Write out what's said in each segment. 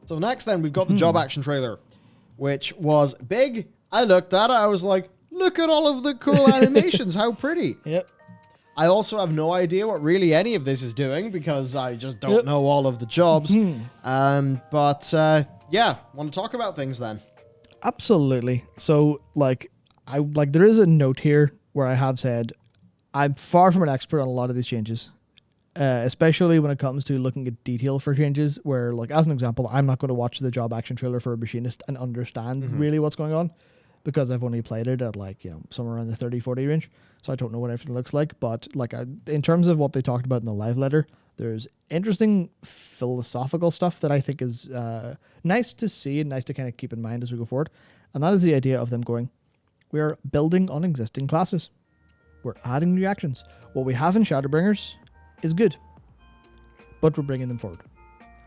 So next then, we've got the job action trailer, which was big. I looked at it. I was like, look at all of the cool animations. How pretty. Yep. I also have no idea what really any of this is doing because I just don't know all of the jobs. Yeah, want to talk about things then? Absolutely. So, there is a note here where I have said I'm far from an expert on a lot of these changes, especially when it comes to looking at detail for changes. Where, like, as an example, I'm not going to watch the job action trailer for a machinist and understand really what's going on because I've only played it at somewhere around the 30-40 range, so I don't know what everything looks like. But in terms of what they talked about in the live letter, there's interesting philosophical stuff that I think is nice to see and nice to kind of keep in mind as we go forward. And that is the idea of them going, we're building on existing classes. We're adding new actions. What we have in Shadowbringers is good, but we're bringing them forward,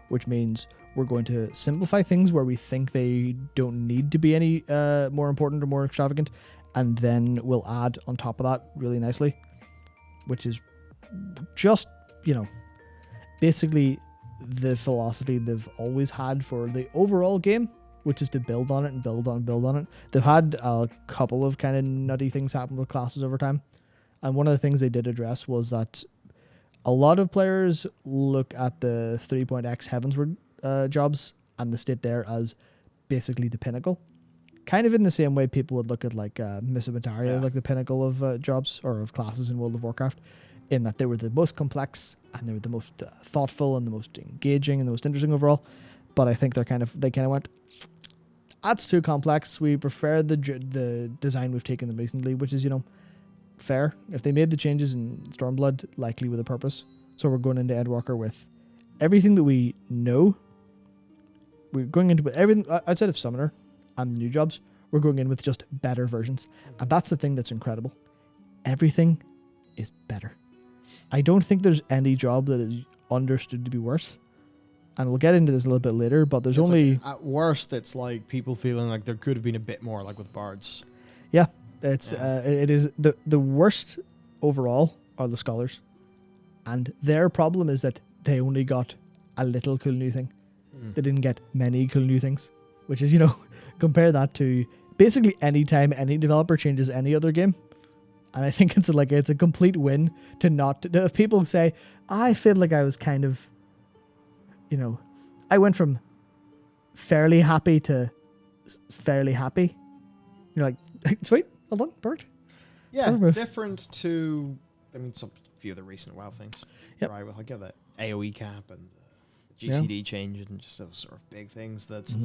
which means we're going to simplify things where we think they don't need to be any more important or more extravagant, and then we'll add on top of that really nicely, which is just, basically the philosophy they've always had for the overall game, which is to build on it and build on it. They've had a couple of kind of nutty things happen with classes over time. And one of the things they did address was that a lot of players look at the 3.x Heavensward jobs and the state there as basically the pinnacle. Kind of in the same way people would look at Miss Imitaria as the pinnacle of jobs or of classes in World of Warcraft, in that they were the most complex and they were the most thoughtful and the most engaging and the most interesting overall. But I think they kind of went, that's too complex. We prefer the design we've taken them recently, which is, fair. If they made the changes in Stormblood, likely with a purpose. So we're going into Endwalker with everything that we know. We're going into everything outside of Summoner and the new jobs. We're going in with just better versions. And that's the thing that's incredible. Everything is better. I don't think there's any job that is understood to be worse. And we'll get into this a little bit later, but there's at worst, it's like people feeling like there could have been a bit more, like with bards. Yeah, it is the worst overall are the scholars, and their problem is that they only got a little cool new thing. They didn't get many cool new things, which is, compare that to basically any time any developer changes any other game. And I think it's a complete win if people say, I feel like I was kind of, I went from fairly happy to fairly happy. You're like, sweet, well done, perfect. Yeah, different to, a few of the recent WoW things. Yep. Right, with the AoE cap and the GCD change and just those sort of big things that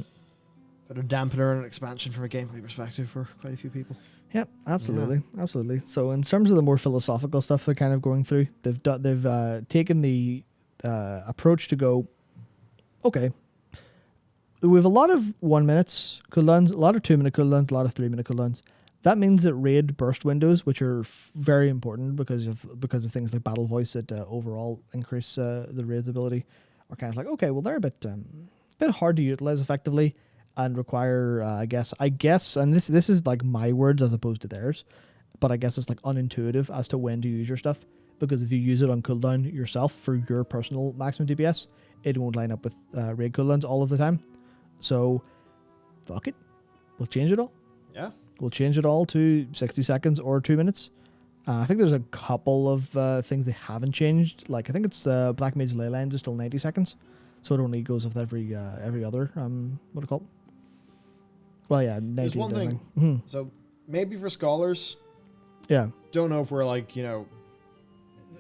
put a dampener and an expansion from a gameplay perspective for quite a few people. Yep, absolutely, absolutely. So in terms of the more philosophical stuff they're kind of going through, they've taken the approach to go, okay, we have a lot of 1 minutes cooldowns, a lot of 2 minute cooldowns, a lot of 3 minute cooldowns. That means that raid burst windows, which are very important because of things like battle voice that overall increase the raid's ability, are kind of like, okay, well they're a bit hard to utilize effectively and require I guess, and this is like my words as opposed to theirs, but I guess it's like unintuitive as to when to use your stuff, because if you use it on cooldown yourself for your personal maximum DPS, it won't line up with raid cooldowns all of the time. So fuck it, we'll change it all. Yeah, we'll change it all to 60 seconds or 2 minutes. I think there's a couple of things they haven't changed. Like I think it's Black Mage ley lines are still 90 seconds, so it only goes with every other what do you call it? Well, yeah, 90. There's one thing. So maybe for scholars, don't know if we're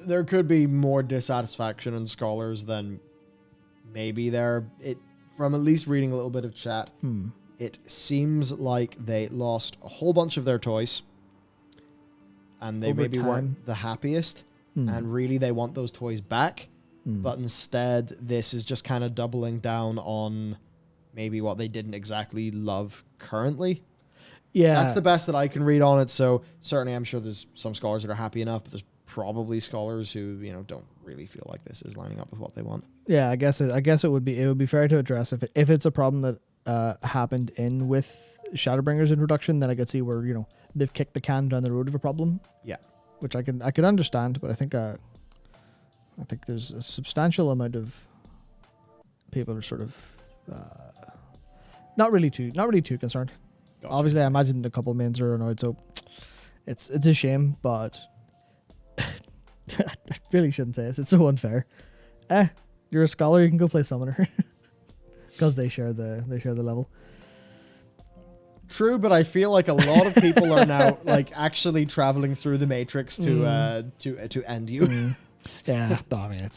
there could be more dissatisfaction in scholars than maybe there. From at least reading a little bit of chat, it seems like they lost a whole bunch of their toys, and they maybe weren't the happiest, and really they want those toys back, but instead this is just kind of doubling down on maybe what they didn't exactly love currently. Yeah, that's the best that I can read on it. So certainly I'm sure there's some scholars that are happy enough, but there's probably scholars who don't really feel like this is lining up with what they want. Yeah, I guess it would be fair to address if it's a problem that happened with Shadowbringers introduction, then I could see where they've kicked the can down the road of a problem. Yeah, which I can understand, but I think there's a substantial amount of people are sort of Not really too concerned. Gotcha. Obviously, I imagine a couple of mains are annoyed, so it's a shame, but I really shouldn't say this. It's so unfair. You're a scholar, you can go play summoner because they share the level. True, but I feel like a lot of people are now like actually traveling through the matrix to end you. Yeah, I mean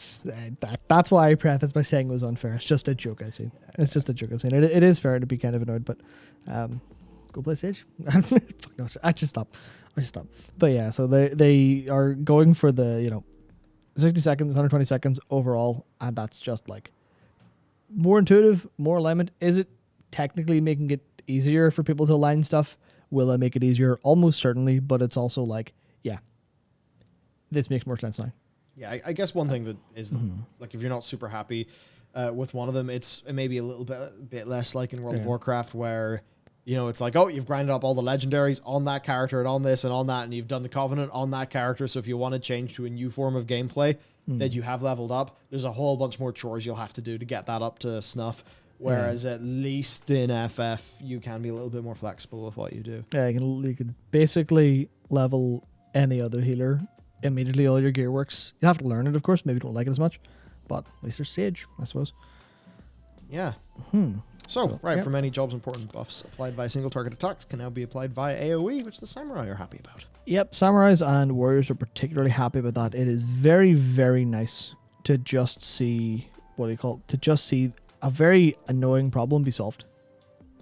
that's why I preface by saying it was unfair. It's just a joke I've seen. It's just a joke I've seen. It is fair to be kind of annoyed, but go play Sage. Fuck no, I just stop. But yeah, so they are going for the 60 seconds, 120 seconds overall, and that's just like more intuitive, more alignment. Is it technically making it easier for people to align stuff? Will it make it easier? Almost certainly, but it's also like, yeah, this makes more sense now. Yeah, I guess one thing that is like if you're not super happy with one of them, it's maybe a little bit less like in World of Warcraft where it's like, oh, you've grinded up all the legendaries on that character and on this and on that, and you've done the Covenant on that character. So if you want to change to a new form of gameplay that you have leveled up, there's a whole bunch more chores you'll have to do to get that up to snuff. Whereas at least in FF, you can be a little bit more flexible with what you do. Yeah, you can basically level any other healer immediately. All your gear works. You have to learn it, of course. Maybe you don't like it as much, but at least there's Sage, I suppose. Yeah. So for many jobs, important buffs applied by single target attacks can now be applied via AoE, which the Samurai are happy about. Yep, Samurais and Warriors are particularly happy about that. It is very, very nice to just see, a very annoying problem be solved.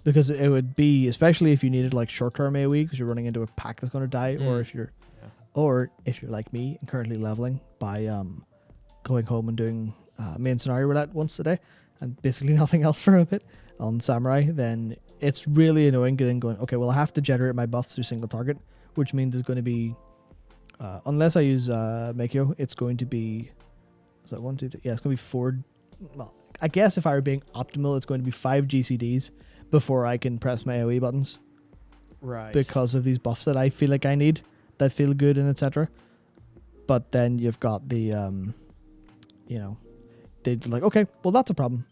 Because it would be, especially if you needed like short-term AoE, because you're running into a pack that's going to die, or if you're like me and currently leveling by going home and doing main scenario roulette once a day, and basically nothing else for a bit on Samurai, then it's really annoying going, okay, well I have to generate my buffs through single target, which means it's going to be, unless I use Makio, it's going to be, is that 1, 2, 3? Yeah, it's going to be 4, well, I guess if I were being optimal, it's going to be 5 GCDs before I can press my AoE buttons. Right. Because of these buffs that I feel like I need, that feel good and etc. But then you've got the, they're like, okay, well that's a problem.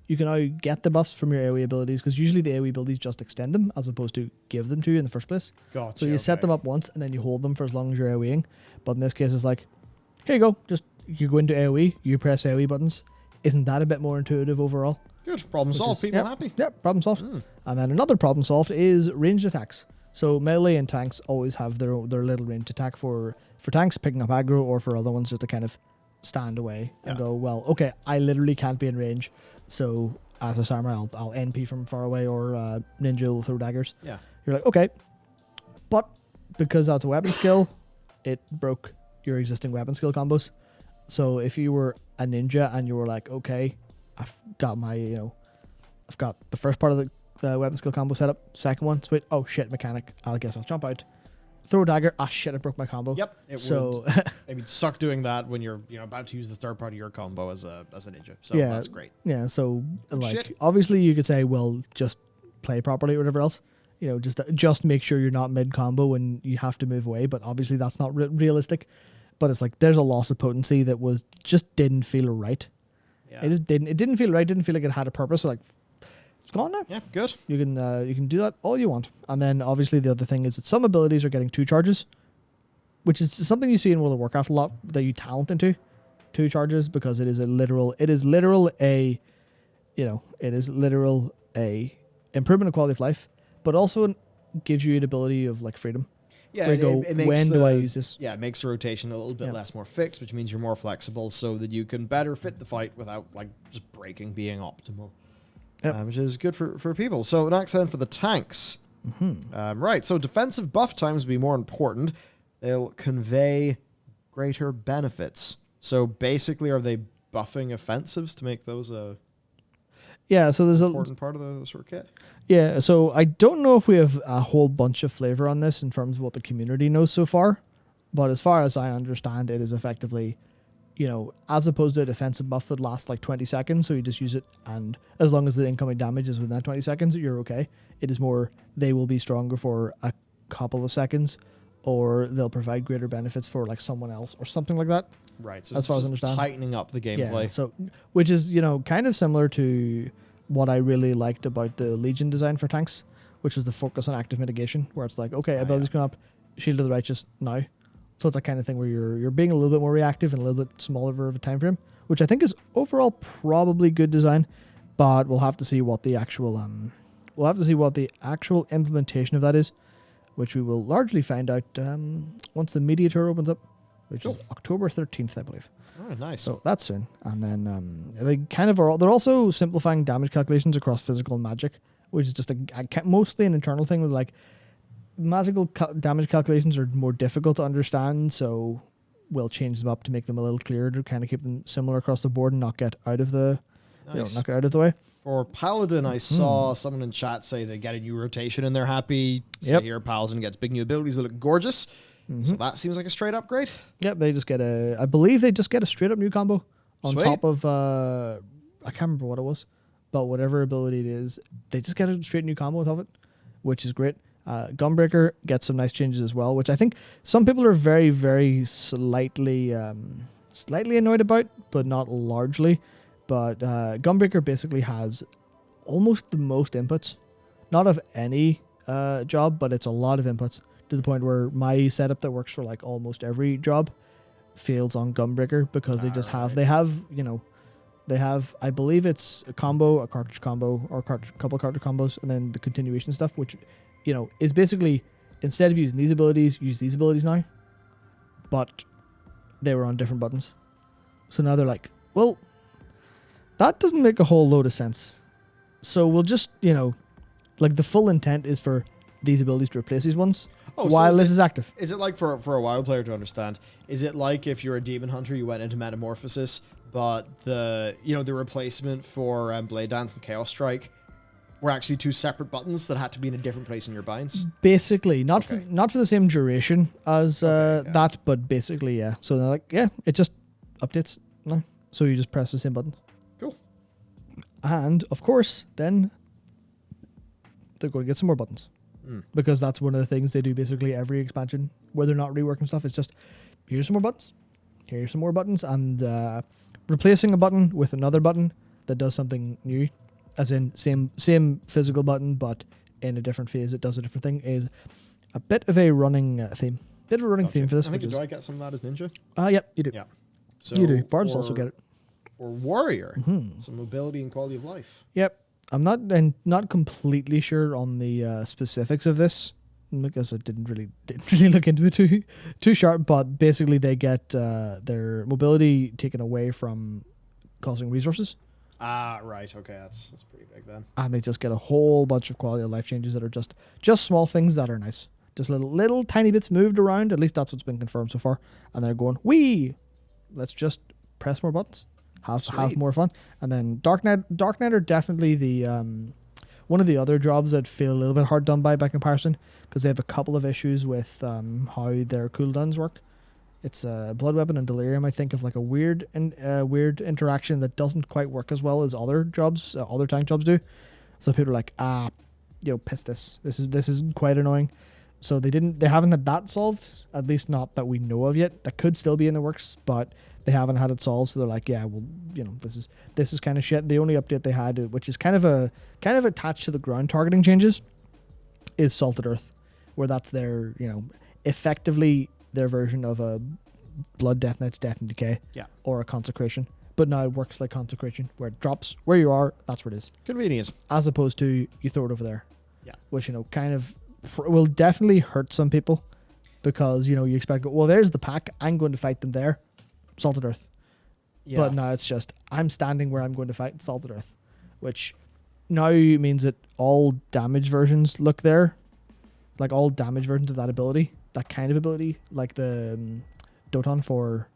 You can now get the buffs from your AoE abilities, because usually the AoE abilities just extend them as opposed to give them to you in the first place. Gotcha, so you set them up once and then you hold them for as long as you're AoEing. But in this case, it's like, here you go. Just you go into AoE, you press AoE buttons. Isn't that a bit more intuitive overall? Good. Problem solved. People happy. Yep, problem solved. And then another problem solved is ranged attacks. So melee and tanks always have their little ranged attack for tanks picking up aggro, or for other ones just to kind of stand away and go, well, okay, I literally can't be in range, so as a samurai I'll NP from far away, or ninja will throw daggers. Yeah. You're like, okay, but because that's a weapon skill, it broke your existing weapon skill combos. So if you were a ninja and you were like, okay, I've got my, I've got the first part of the weapon skill combo set up, second one, sweet, oh shit, mechanic, I guess I'll jump out, throw a dagger, shit, I broke my combo. Yep, it would maybe suck doing that when you're about to use the third part of your combo as a ninja. So that's great. Yeah, so like obviously you could say, well, just play properly or whatever else. Just make sure you're not mid combo when you have to move away, but obviously that's not realistic. But it's like there's a loss of potency that just didn't feel right. Yeah. It didn't feel right, didn't feel like it had a purpose. So like, it's gone now. Yeah, good. You can do that all you want. And then obviously the other thing is that some abilities are getting 2 charges, which is something you see in World of Warcraft a lot, that you talent into 2 charges, because it is literal a improvement of quality of life, but also gives you an ability of like freedom. Yeah, it makes when do I use this? Yeah, it makes the rotation a little bit less more fixed, which means you're more flexible, so that you can better fit the fight without like just breaking being optimal. Which is good for people. So next then for the tanks. Right, so defensive buff times will be more important. They'll convey greater benefits. So basically, are they buffing offensives to make those so there's an important part of the sort of kit? Yeah, so I don't know if we have a whole bunch of flavor on this in terms of what the community knows so far, but as far as I understand, it is effectively, as opposed to a defensive buff that lasts like 20 seconds, so you just use it, and as long as the incoming damage is within that 20 seconds, you're okay. It is more, they will be stronger for a couple of seconds, or they'll provide greater benefits for like someone else or something like that. Right, so as far as I understand, tightening up the gameplay. Yeah, so which is kind of similar to what I really liked about the Legion design for tanks, which was the focus on active mitigation, where it's like, okay, abilities going up, Shield of the Righteous now. So it's that kind of thing where you're being a little bit more reactive and a little bit smaller of a time frame, which I think is overall probably good design, but we'll have to see what the actual implementation of that is, which we will largely find out once the media tour opens up, which is October 13th, I believe. Oh, nice. So that's soon. And then they kind of are. They're also simplifying damage calculations across physical and magic, which is just mostly an internal thing with like magical damage calculations are more difficult to understand, so we'll change them up to make them a little clearer to kind of keep them similar across the board and not get out of the not get out of the way. For Paladin, I saw someone in chat say they get a new rotation and they're happy. So here Paladin gets big new abilities that look gorgeous. So that seems like a straight upgrade. Yep, they just get I believe they just get a straight up new combo on top of I can't remember what it was, but whatever ability it is, they just get a straight new combo on top of it, which is great. Gunbreaker gets some nice changes as well, which I think some people are very, very slightly annoyed about, but not largely. But Gunbreaker basically has almost the most inputs, not of any job, but it's a lot of inputs to the point where my setup that works for like almost every job fails on Gunbreaker because they have I believe it's a combo, a cartridge combo, or couple cartridge combos, and then the continuation stuff, which is basically instead of using these abilities, use these abilities now, but they were on different buttons. So now they're like, well, that doesn't make a whole load of sense. So we'll just, like the full intent is for these abilities to replace these ones while this is active. Is it like for a WoW player to understand? Is it like if you're a demon hunter, you went into Metamorphosis, but the replacement for Blade Dance and Chaos Strike were actually two separate buttons that had to be in a different place in your binds? Basically, not for the same duration as that, but basically, yeah. So they're like, it just updates now. So you just press the same button. Cool. And of course, then they're going to get some more buttons. Because that's one of the things they do basically every expansion where they're not reworking stuff. It's just, here's some more buttons. Here's some more buttons. And replacing a button with another button that does something new, as in same physical button, but in a different phase it does a different thing, is a bit of a running theme. Bit of a running theme for this. I think do I get some of that as ninja? Yep, you do. Yeah. So you do. Bards also get it. For warrior, some mobility and quality of life. Yep. I'm not completely sure on the specifics of this because I didn't really look into it too sharp. But basically, they get their mobility taken away from causing resources. Right. Okay, that's pretty big then. And they just get a whole bunch of quality of life changes that are just small things that are nice. Just little tiny bits moved around. At least that's what's been confirmed so far. And they're going, let's just press more buttons. Have more fun. And then Dark Knight are definitely the one of the other jobs that feel a little bit hard done by comparison, because they have a couple of issues with how their cooldowns work. It's Blood Weapon and Delirium, I think, of like a weird interaction that doesn't quite work as well as other jobs, other tank jobs do. So people are like, piss this. This is quite annoying. So they haven't had that solved, at least not that we know of yet. That could still be in the works, but they haven't had it solved. So they're like, this is kind of shit. The only update they had, which is kind of attached to the ground targeting changes, is Salted Earth, where that's their, effectively their version of a Blood Death Knight's Death and Decay, or a Consecration. But now it works like Consecration, where it drops where you are. That's where it is. Convenient. As opposed to you throw it over there. Yeah. Which kind of will definitely hurt some people, because you expect, well, there's the pack, I'm going to fight them there, Salted Earth. Yeah. But now it's just, I'm standing where I'm going to fight Salted Earth, which now means that all damage versions look there, like all damage versions of that ability, that kind of ability, like the Doton for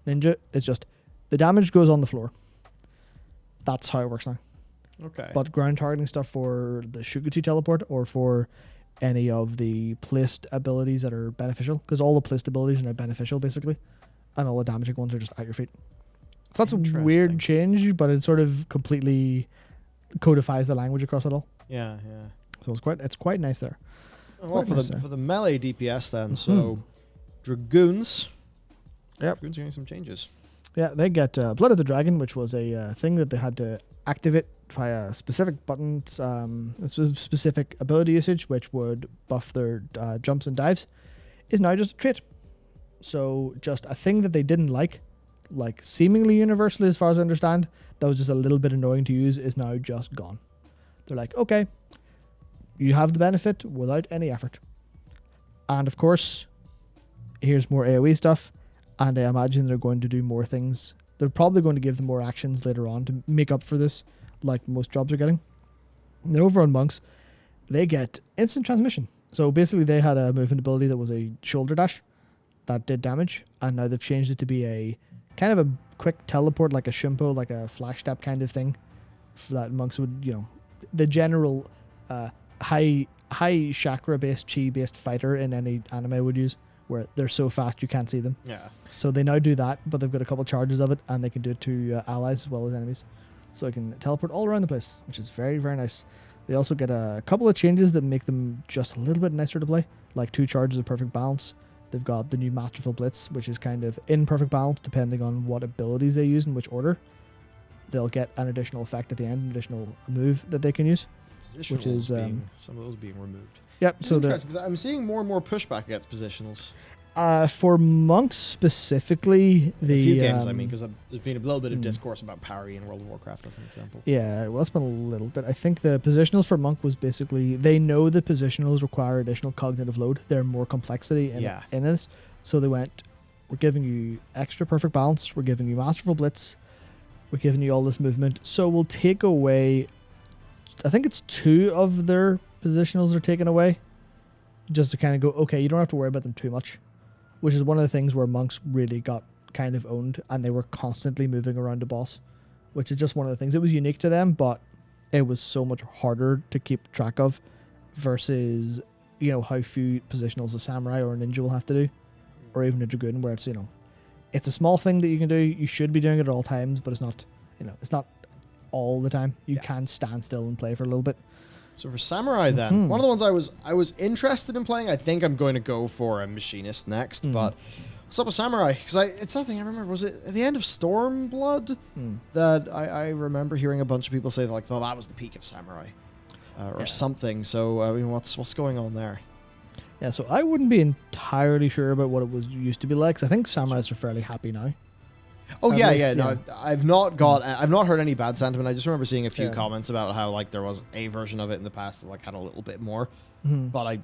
Ninja, it's just the damage goes on the floor. That's how it works now. Okay. But ground targeting stuff for the Shugutsu teleport, or for any of the placed abilities that are beneficial, because all the placed abilities are now beneficial basically, and all the damaging ones are just at your feet. So that's a weird change, but it sort of completely codifies the language across it all. Yeah. So it's quite nice there. Well, for the melee DPS then, so Dragoons. Yep. Dragoons are getting some changes. Yeah, they get Blood of the Dragon, which was a thing that they had to activate via specific buttons, specific ability usage, which would buff their jumps and dives, is now just a trait. So just a thing that they didn't like seemingly universally as far as I understand, that was just a little bit annoying to use, is now just gone. They're like, okay, you have the benefit without any effort. And of course, here's more AoE stuff, and I imagine they're going to do more things. They're probably going to give them more actions later on to make up for this, like most jobs are getting. And then over on monks, they get instant transmission. So basically they had a movement ability that was a shoulder dash that did damage, and now they've changed it to be a kind of a quick teleport, like a Shimpo, like a flash step kind of thing, that monks would, the general high chakra based chi based fighter in any anime would use, where they're so fast you can't see them. Yeah. So they now do that, but they've got a couple charges of it, and they can do it to allies as well as enemies. So they can teleport all around the place, which is very, very nice. They also get a couple of changes that make them just a little bit nicer to play, like 2 charges of perfect balance. They've got the new Masterful Blitz, which is kind of in perfect balance depending on what abilities they use and which order. They'll get an additional effect at the end, an additional move that they can use, which is some of those being removed. Yep. So because I'm seeing more and more pushback against positionals. For monks specifically, a few games, because there's been a little bit of discourse about parry in World of Warcraft as an example. Yeah, well, it's been a little bit. I think the positionals for monk was basically, they know the positionals require additional cognitive load. They're more complexity in this. So they went, we're giving you extra perfect balance, we're giving you Masterful Blitz, we're giving you all this movement. So we'll take away, I think it's 2 of their positionals are taken away, just to kind of go, okay, you don't have to worry about them too much. Which is one of the things where monks really got kind of owned, and they were constantly moving around the boss, which is just one of the things. It was unique to them, but it was so much harder to keep track of versus, how few positionals a samurai or a ninja will have to do, or even a dragoon, where it's, it's a small thing that you can do. You should be doing it at all times, but it's not, it's not all the time. You can stand still and play for a little bit. So for Samurai then, one of the ones I was interested in playing, I think I'm going to go for a Machinist next, but what's up with Samurai? Because it's something I remember, was it at the end of Stormblood that I remember hearing a bunch of people say that was the peak of Samurai or something. So what's going on there? Yeah, so I wouldn't be entirely sure about what it was used to be like, because I think Samurais are fairly happy now. Oh no, I've not heard any bad sentiment. I just remember seeing a few comments about how there was a version of it in the past that had a little bit more, but I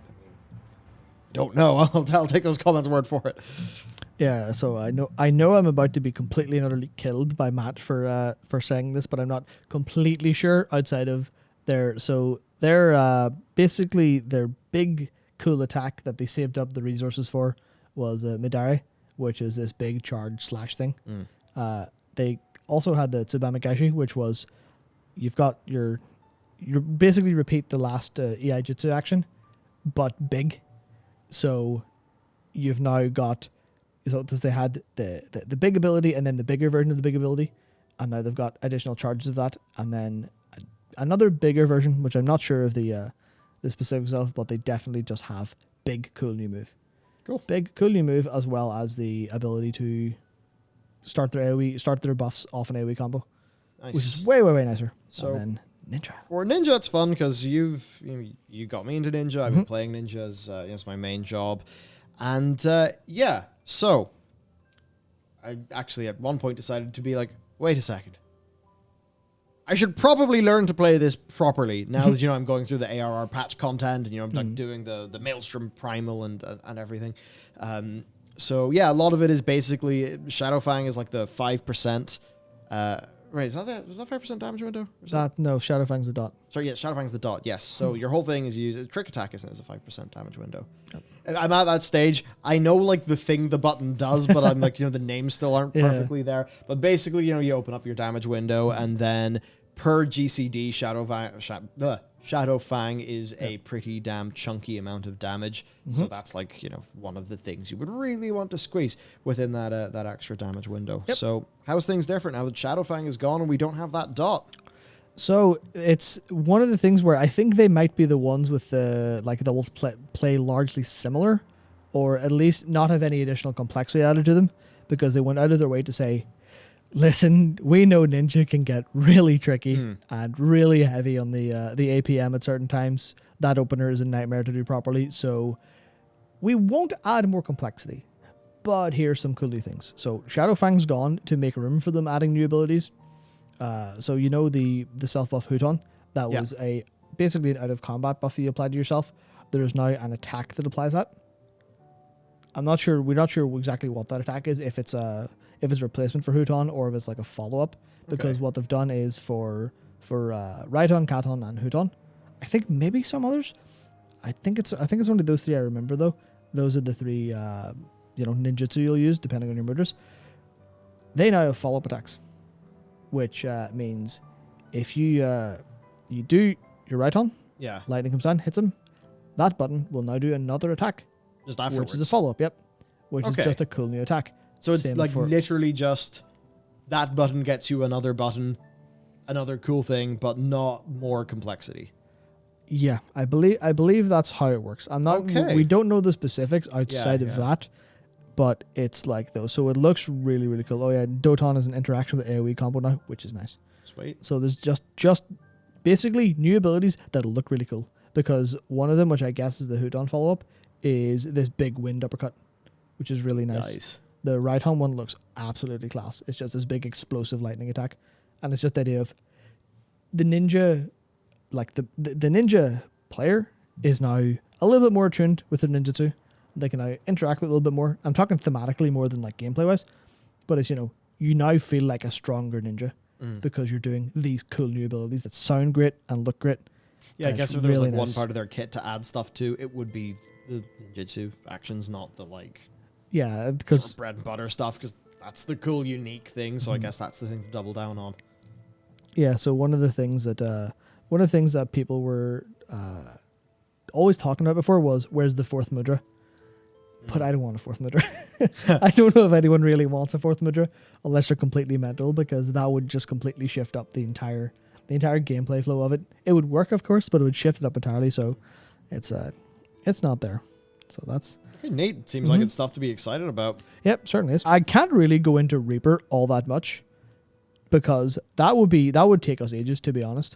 don't know. I'll take those comments word for it. Yeah, so I know I'm about to be completely and utterly killed by Matt for saying this, but I'm not completely sure outside of basically their big cool attack that they saved up the resources for was Midari, which is this big charge slash thing. They also had the Tsubame Gaishi, which was you basically repeat the last EI Jutsu action, but big. So you've now got, they had the big ability and then the bigger version of the big ability, and now they've got additional charges of that, and then another bigger version, which I'm not sure of the specifics of, but they definitely just have big cool new move. Cool. Big, cool new move, as well as the ability to start their buffs off an AoE combo. Nice. Which is way, way, way nicer. So and then Ninja. For Ninja, it's fun because you got me into Ninja. I've been playing Ninja as my main job. And so I actually at one point decided to be like, wait a second. I should probably learn to play this properly now that I'm going through the ARR patch content and I'm doing the Maelstrom Primal and everything. So yeah, a lot of it is basically Shadowfang is the 5%. Right, was that 5% damage window? No, Shadowfang's the dot. Sorry, yeah, Shadowfang's the dot. Yes. So your whole thing is use a trick attack, isn't it? It's a 5% damage window. Yep. I'm at that stage. I know the thing the button does, but I'm the names still aren't perfectly there. But basically, you open up your damage window and then per GCD, Shadowfang is a pretty damn chunky amount of damage. So that's one of the things you would really want to squeeze within that extra damage window. Yep. So how's things different now that Shadowfang is gone and we don't have that dot? So it's one of the things where I think they might be the ones with the that will play largely similar, or at least not have any additional complexity added to them, because they went out of their way to say, listen, we know Ninja can get really tricky and really heavy on the APM at certain times. That opener is a nightmare to do properly, so we won't add more complexity. But here's some cool new things. So Shadowfang's gone to make room for them adding new abilities. So you know the self buff Huton, that was basically an out of combat buff that you applied to yourself. There is now an attack that applies that. We're not sure exactly what that attack is, if it's a replacement for Huton or if it's like a follow up. Because what they've done is for Raiton, Katon, and Huton. I think maybe some others. I think it's only those three I remember though. Those are the three ninjutsu you'll use depending on your murders. They now have follow-up attacks, which means if you do your Raiton, lightning comes down, hits him, that button will now do another attack. Just afterwards. Which is a follow-up, which is just a cool new attack. So it's literally just that button gets you another button, another cool thing, but not more complexity. Yeah, I believe that's how it works. I'm not. We don't know the specifics outside of that, but it's like those. So it looks really, really cool. Oh yeah, Doton is an interaction with the AoE combo now, which is nice. Sweet. So there's just basically new abilities that'll look really cool. Because one of them, which I guess is the Huton follow-up, is this big wind uppercut, which is really nice. The Raiton one looks absolutely class. It's just this big explosive lightning attack, and it's just the idea of the ninja. Like the ninja player is now a little bit more attuned with their ninjutsu. They can now interact with it a little bit more. I'm talking thematically more than like gameplay wise, but it's you now feel like a stronger ninja because you're doing these cool new abilities that sound great and look great. Yeah, I guess if there was like one part of their kit to add stuff to, it would be the ninjutsu actions, not the because bread and butter stuff, because that's the cool unique thing. So I guess that's the thing to double down on. Yeah, so one of the things that people were always talking about before was, where's the fourth mudra? But I don't want a fourth mudra. I don't know if anyone really wants a fourth mudra unless they're completely mental, because that would just completely shift up the entire gameplay flow of it. It would work, of course, but it would shift it up entirely. So it's not there. So that's okay. Neat. Seems like it's stuff to be excited about. Yep, certainly is. I can't really go into Reaper all that much because that would take us ages, to be honest.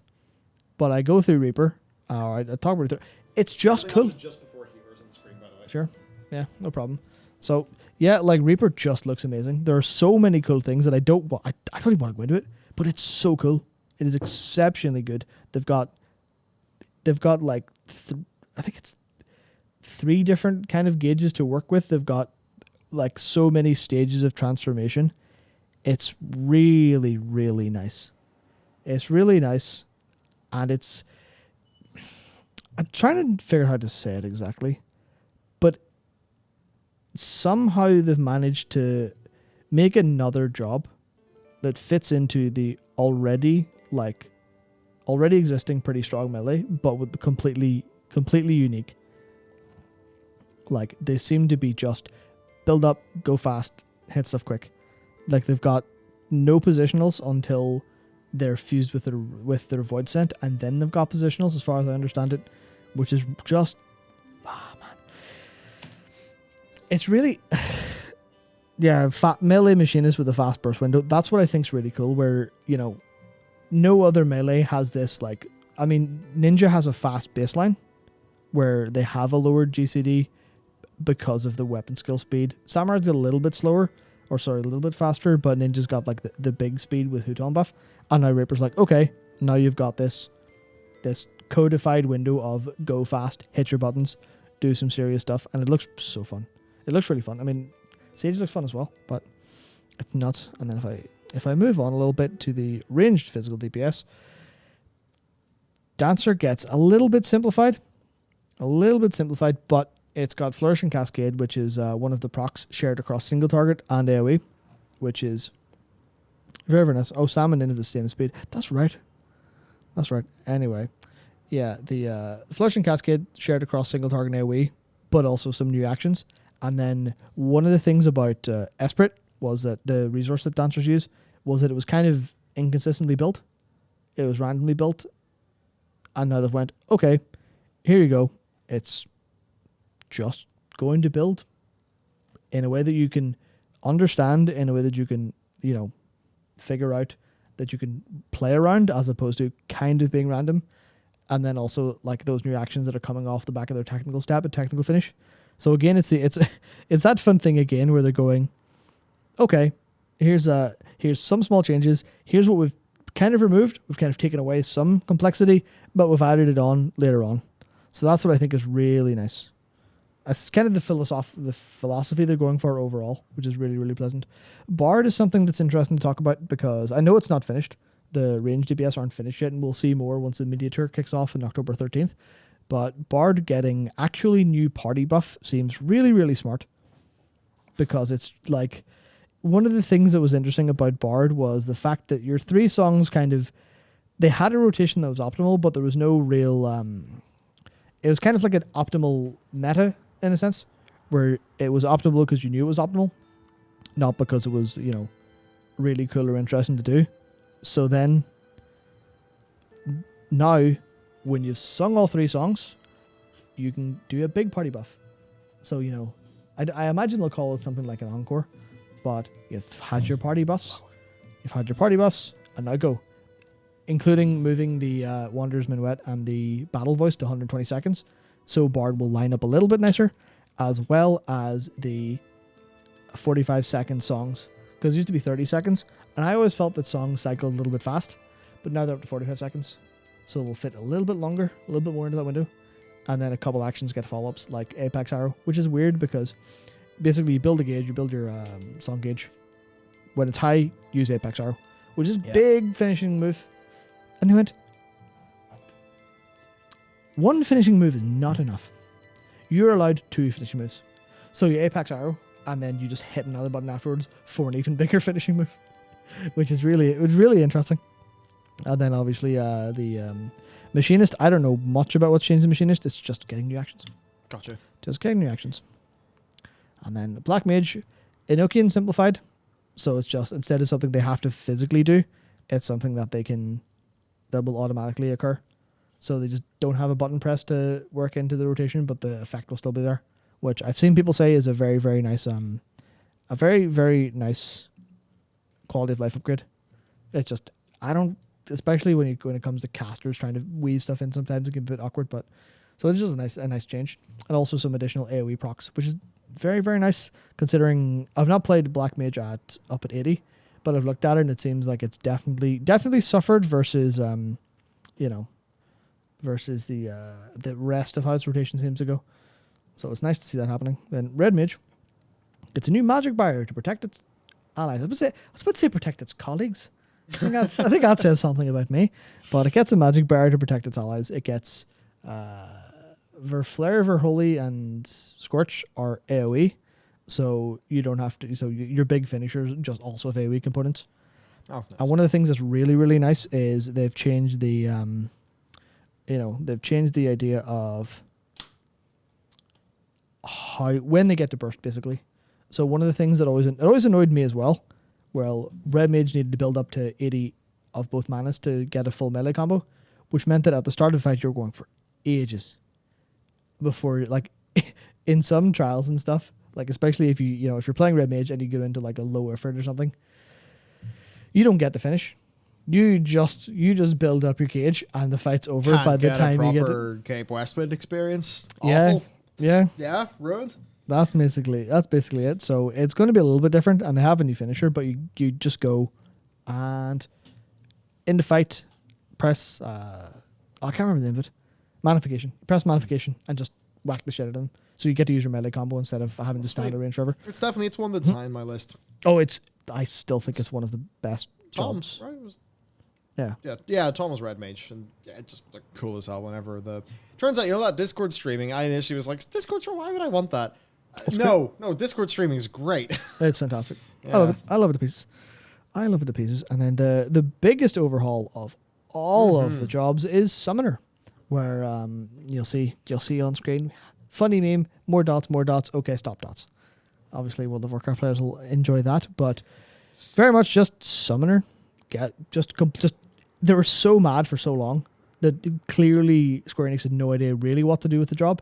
But I go through Reaper. I talk about it. It's just cool. Just before Healer's on the screen, by the way. Sure. Yeah, no problem. So yeah, like Reaper just looks amazing. There are so many cool things that I don't even want to go into it, but it's so cool. It is exceptionally good. They've got like I think it's 3 different kind of gauges to work with. They've got like so many stages of transformation. It's really, really nice. It's really nice. And I'm trying to figure out how to say it exactly, but somehow they've managed to make another job that fits into the already existing pretty strong melee, but with the completely unique. Like, they seem to be just build up, go fast, hit stuff quick. Like, they've got no positionals until they're fused with their void scent, and then they've got positionals, as far as I understand it, which is just man. It's really melee machinist with a fast burst window. That's what I think is really cool, where no other melee has this. Like, I mean, Ninja has a fast baseline where they have a lowered GCD because of the weapon skill speed. Samurai's a little bit slower, a little bit faster, but Ninja's got like the big speed with Huton buff. And now Reaper's like, okay, now you've got this codified window of go fast, hit your buttons, do some serious stuff, and it looks so fun. It looks really fun. I mean, Sage looks fun as well, but it's nuts. And then if I move on a little bit to the ranged physical DPS, Dancer gets a little bit simplified, but it's got Flourish and Cascade, which is one of the procs shared across single target and AoE, which is very, very nice. Oh, Salmon into the same speed. That's right. Anyway, yeah, the Flourish and Cascade shared across single target and AoE, but also some new actions. And then one of the things about Esprit was that the resource that Dancers use was that it was kind of inconsistently built. It was randomly built. And now they've went, okay, here you go. It's just going to build in a way that you can understand, in a way that you can, figure out that you can play around as opposed to kind of being random. And then also like those new actions that are coming off the back of their technical step and technical finish. So again, it's that fun thing again where they're going, okay, here's some small changes. Here's what we've kind of removed. We've kind of taken away some complexity, but we've added it on later on. So that's what I think is really nice. That's kind of the philosophy they're going for overall, which is really, really pleasant. Bard is something that's interesting to talk about because I know it's not finished. The range DPS aren't finished yet, and we'll see more once the media tour kicks off on October 13th. But Bard getting actually new party buff seems really, really smart because it's like one of the things that was interesting about Bard was the fact that your 3 songs kind of, they had a rotation that was optimal, but there was no real, it was kind of like an optimal meta in a sense, where it was optimal because you knew it was optimal, not because it was, really cool or interesting to do. So then, now, when you've sung all 3 songs, you can do a big party buff. So, I imagine they'll call it something like an encore, but you've had your party buffs, and now go. Including moving the Wanderer's Minuet and the battle voice to 120 seconds, so Bard will line up a little bit nicer, as well as the 45-second songs, because it used to be 30 seconds, and I always felt that songs cycled a little bit fast, but now they're up to 45 seconds, so it'll fit a little bit longer, a little bit more into that window, and then a couple actions get follow-ups, like Apex Arrow, which is weird, because basically you build a gauge, you build your song gauge, when it's high, use Apex Arrow, which is big finishing move, and they went, one finishing move is not enough. You're allowed 2 finishing moves. So you Apex Arrow, and then you just hit another button afterwards for an even bigger finishing move, which is really interesting. And then obviously the Machinist, I don't know much about what's changed in Machinist. It's just getting new actions. Gotcha. Just getting new actions. And then Black Mage, Enochian simplified. So it's just, instead of something they have to physically do, it's something that that will automatically occur. So they just don't have a button press to work into the rotation, but the effect will still be there, which I've seen people say is a very, very nice, a very, very nice quality of life upgrade. It's just, especially when it comes to casters trying to weave stuff in, sometimes it can be a bit awkward, but so it's just a nice change. And also some additional AoE procs, which is very, very nice, considering I've not played Black Mage up at 80, but I've looked at it and it seems like it's definitely suffered versus versus the rest of how its rotation seems to go. So it's nice to see that happening. Then Red Mage, it's a new magic barrier to protect its allies. I was about to say protect its colleagues. I think that says something about me. But it gets a magic barrier to protect its allies. It gets Verflare, Verholy, and Scorch are AoE. So you don't have to. So your big finishers just also have AoE components. Oh, nice. And one of the things that's really, really nice is they've changed the idea of when they get to burst, basically. So one of the things that always annoyed me as well, Red Mage needed to build up to 80 of both manas to get a full melee combo, which meant that at the start of the fight you were going for ages before, like, in some trials and stuff, like especially if if you're playing Red Mage and you go into like a low effort or something, you don't get to finish. You just build up your cage and the fight's over. Can't by the get time a you get proper Cape Westwood experience. Awful. Yeah, ruined. That's basically it. So it's going to be a little bit different, and they have a new finisher, but you just go and in the fight, press I can't remember the name of it. Manification. Press Manification and just whack the shit out of them. So you get to use your melee combo instead of having to stand at range forever. It's one that's high on my list. Oh, I still think it's one of the best Tom's, jobs. Right? Yeah, Tom was Red Mage, and it just looked cool as hell whenever turns out, that Discord streaming, I initially was like, Discord streaming, why would I want that? No, Discord streaming is great. It's fantastic. Yeah. I love it to pieces. And then the biggest overhaul of all of the jobs is Summoner, where you'll see on screen, funny meme, more dots, okay, stop dots. Obviously, World of Warcraft players will enjoy that, but very much just Summoner. They were so mad for so long that clearly Square Enix had no idea really what to do with the job,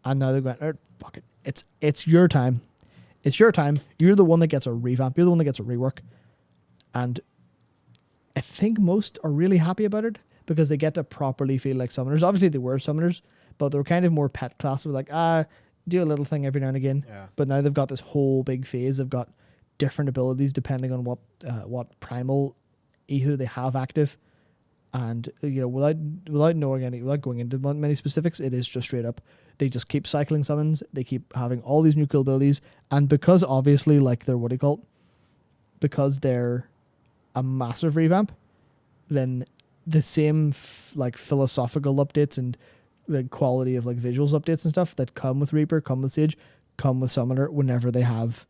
and now they're going, fuck it, it's your time. It's your time. You're the one that gets a revamp. You're the one that gets a rework. And I think most are really happy about it because they get to properly feel like summoners. Obviously, they were summoners, but they were kind of more pet class. With like, do a little thing every now and again. Yeah. But now they've got this whole big phase. They've got different abilities depending on what primal ether they have active. And without going into many specifics, it is just straight up. They just keep cycling summons. They keep having all these new cool abilities, and because obviously, like they're because they're a massive revamp, then the same philosophical updates and the quality of like visuals updates and stuff that come with Reaper, come with Sage, come with Summoner whenever they have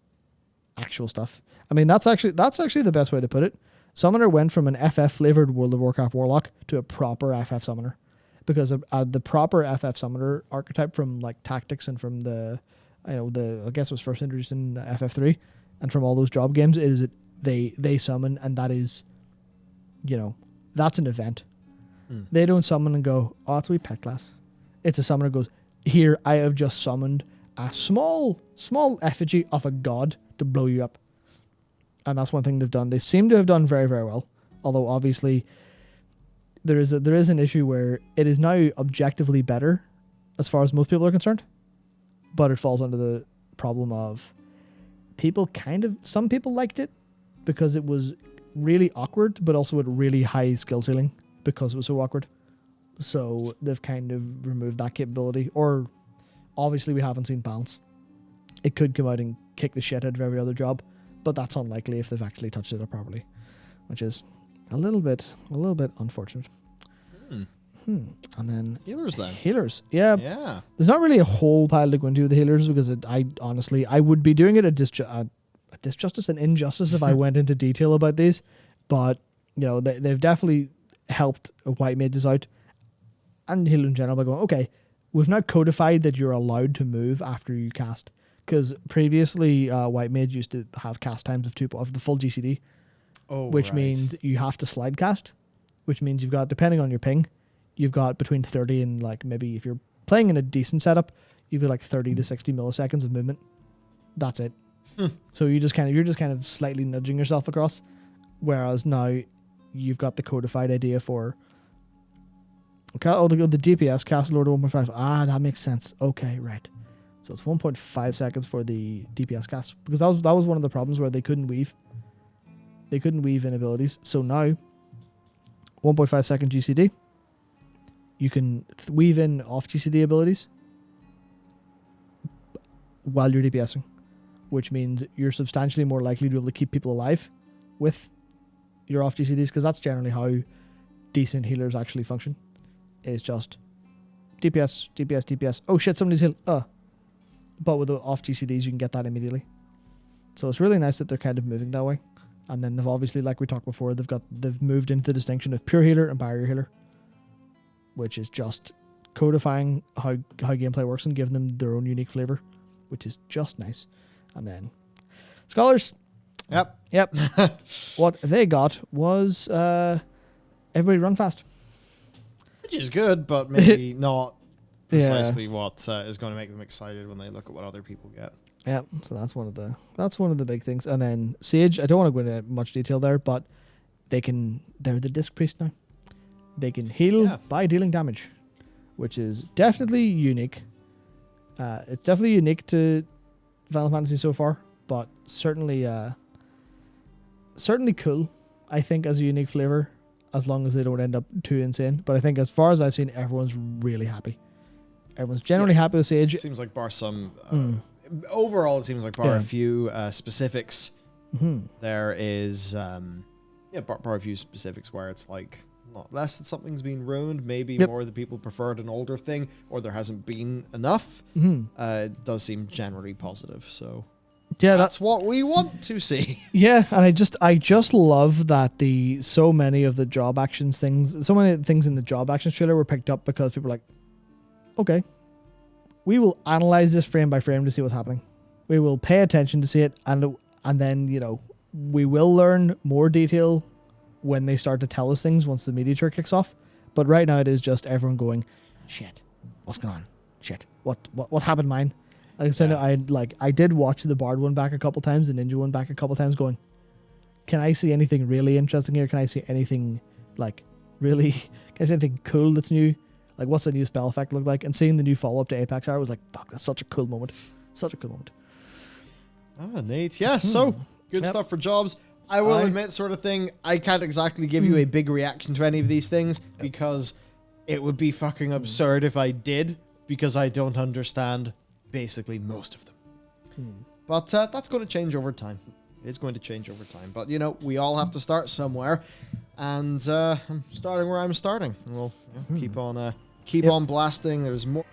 actual stuff. I mean, that's actually the best way to put it. Summoner went from an FF flavored World of Warcraft Warlock to a proper FF Summoner, because the proper FF Summoner archetype from like Tactics and from I guess it was first introduced in FF3, and from all those job games, they summon, and that is, that's an event. They don't summon and go, oh, it's a wee pet class. It's a summoner goes, here, I have just summoned a small effigy of a god to blow you up. And that's one thing they've done. They seem to have done very, very well. Although obviously there is an issue where it is now objectively better as far as most people are concerned. But it falls under the problem of some people liked it because it was really awkward, but also at really high skill ceiling because it was so awkward. So they've kind of removed that capability. Or obviously we haven't seen balance. It could come out and kick the shit out of every other job, but that's unlikely if they've actually touched it up properly, which is a little bit unfortunate. And then healers then. Healers, yeah. Yeah. There's not really a whole pile to go into with the healers because I would be doing it a disjustice and injustice if I went into detail about these, but they've definitely helped white mages out and healers in general by going, okay, we've now codified that you're allowed to move after you cast. Because previously, White Mage used to have cast times of the full GCD, which means you have to slide cast, which means you've got, depending on your ping, you've got between 30 and like maybe if you're playing in a decent setup, you've got like 30 to 60 milliseconds of movement. That's it. So you're just kind of slightly nudging yourself across, whereas now you've got the codified idea for. The DPS cast Lord of 1.5. That makes sense. Okay, right. So it's 1.5 seconds for the DPS cast, because that was one of the problems where they couldn't weave. They couldn't weave in abilities. So now, 1.5 second GCD. You can weave in off GCD abilities while you're DPSing, which means you're substantially more likely to be able to keep people alive with your off GCDs, because that's generally how decent healers actually function. It's just DPS, DPS, DPS. Oh shit, somebody's healed. But with the off GCDs, you can get that immediately. So it's really nice that they're kind of moving that way. And then they've obviously, like we talked before, they've moved into the distinction of pure healer and barrier healer, which is just codifying how gameplay works and giving them their own unique flavor, which is just nice. And then scholars. Yep. What they got was everybody run fast. Which is good, but maybe not precisely what is going to make them excited when they look at what other people get. Yeah, so that's one of the big things. And then Sage, I don't want to go into much detail there, but they're the Disc Priest now. They can heal by dealing damage, which is definitely unique. It's definitely unique to Final Fantasy so far, but certainly cool, I think, as a unique flavor, as long as they don't end up too insane. But I think as far as I've seen, everyone's really happy. Everyone's generally happy with Sage. It seems like bar some... overall, it seems like bar a few specifics. There is... bar a few specifics where it's like... not less that something's been ruined, maybe more that people preferred an older thing, or there hasn't been enough. It does seem generally positive, so... yeah, that's what we want to see. Yeah, and I just love that so many of the job actions things, so many things in the job actions trailer were picked up because people were like, okay, we will analyze this frame by frame to see what's happening. We will pay attention to see it, and then we will learn more detail when they start to tell us things once the media tour kicks off. But right now it is just everyone going, shit, what's going on? Shit, what happened, mine? Like I said, I did watch the Bard one back a couple times, the Ninja one back a couple times, going, can I see anything really interesting here? Can I see anything like really? Can I see anything cool that's new? Like, what's the new spell effect look like? And seeing the new follow up to Apex Hour was like, fuck, that's such a cool moment. Such a cool moment. Ah, Nate. Yeah, so good stuff for jobs. I will admit, sort of thing, I can't exactly give you a big reaction to any of these things because it would be fucking absurd if I did, because I don't understand basically most of them. But that's going to change over time. It's going to change over time. But, you know, we all have to start somewhere. And I'm starting where I'm starting. And we'll keep on blasting. There's more.